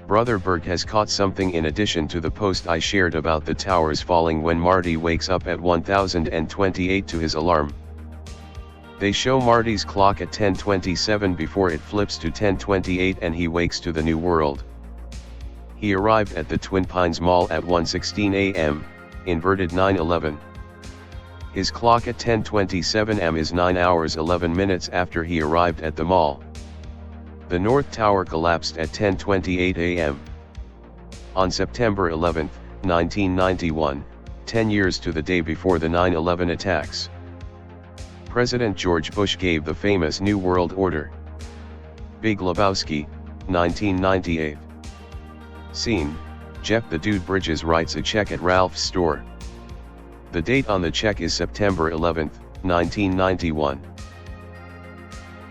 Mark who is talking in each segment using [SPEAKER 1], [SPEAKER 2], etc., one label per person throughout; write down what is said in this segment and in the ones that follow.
[SPEAKER 1] Brother Berg has caught something in addition to the post I shared about the towers falling when Marty wakes up at 1028 to his alarm. They show Marty's clock at 10:27 before it flips to 10:28 and he wakes to the new world. He arrived at the Twin Pines Mall at 1:16 a.m., inverted 9/11. His clock at 10:27 am is 9 hours 11 minutes after he arrived at the mall. The North Tower collapsed at 10:28 a.m. On September 11, 1991, 10 years to the day before the 9/11 attacks. President George Bush gave the famous New World Order. Big Lebowski, 1998. Scene: Jeff the Dude Bridges writes a check at Ralph's store. The date on the check is September 11, 1991.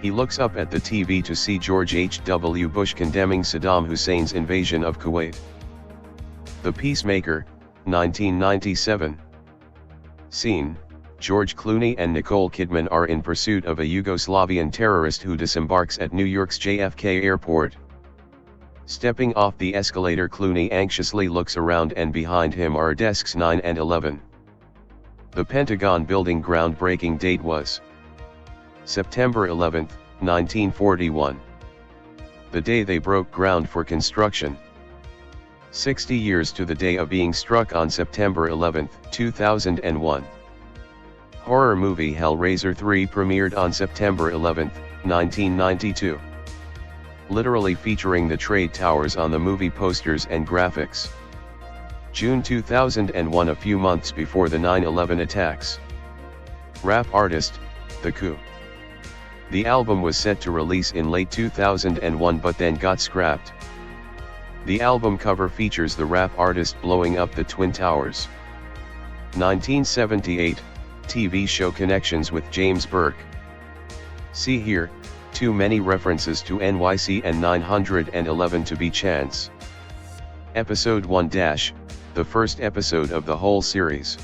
[SPEAKER 1] He looks up at the TV to see George H.W. Bush condemning Saddam Hussein's invasion of Kuwait. The Peacemaker, 1997. Scene: George Clooney and Nicole Kidman are in pursuit of a Yugoslavian terrorist who disembarks at New York's JFK Airport. Stepping off the escalator, Clooney anxiously looks around and behind him are desks 9 and 11. The Pentagon building groundbreaking date was September 11, 1941. The day they broke ground for construction. 60 years to the day of being struck on September 11, 2001. Horror movie Hellraiser 3 premiered on September 11, 1992. Literally featuring the trade towers on the movie posters and graphics. June 2001, a few months before the 9/11 attacks. Rap artist, The Coup. The album was set to release in late 2001 but then got scrapped. The album cover features the rap artist blowing up the Twin Towers. 1978, TV show Connections with James Burke. See here, too many references to NYC and 911 to be chance. Episode 1 - the first episode of the whole series.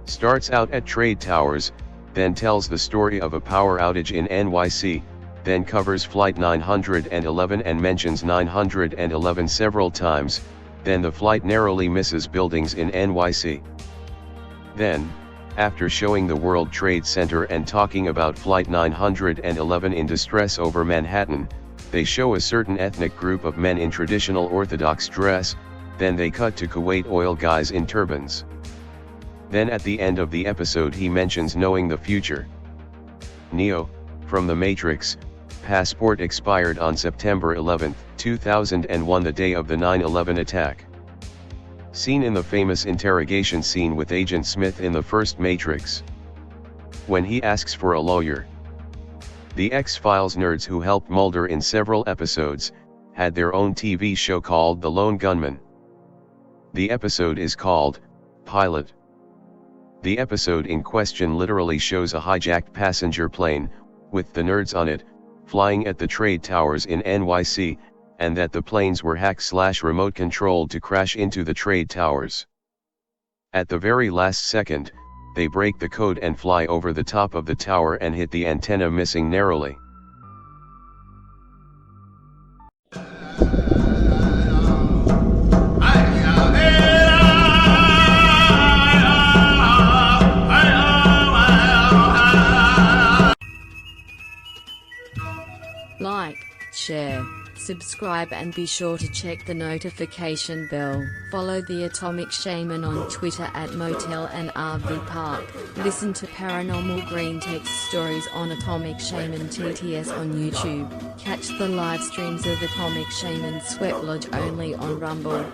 [SPEAKER 1] Starts out at trade towers, then tells the story of a power outage in NYC, then covers Flight 911 and mentions 911 several times, then the flight narrowly misses buildings in NYC. Then, after showing the World Trade Center and talking about Flight 911 in distress over Manhattan, they show a certain ethnic group of men in traditional Orthodox dress, then they cut to Kuwait oil guys in turbans. Then at the end of the episode he mentions knowing the future. Neo, from The Matrix, passport expired on September 11, 2001, the day of the 9/11 attack. Seen in the famous interrogation scene with Agent Smith in the first Matrix. When he asks for a lawyer. The X-Files nerds who helped Mulder in several episodes, had their own TV show called The Lone Gunman. The episode is called Pilot. The episode in question literally shows a hijacked passenger plane, with the nerds on it, flying at the trade towers in NYC, and that the planes were hacked/remote controlled to crash into the trade towers. At the very last second, they break the code and fly over the top of the tower and hit the antenna, missing narrowly.
[SPEAKER 2] Like, share, subscribe and be sure to check the notification bell. Follow the Atomic Shaman on Twitter at Motel and RV Park. Listen to Paranormal Green Text Stories on Atomic Shaman TTS on YouTube. Catch the live streams of Atomic Shaman Sweat Lodge only on Rumble.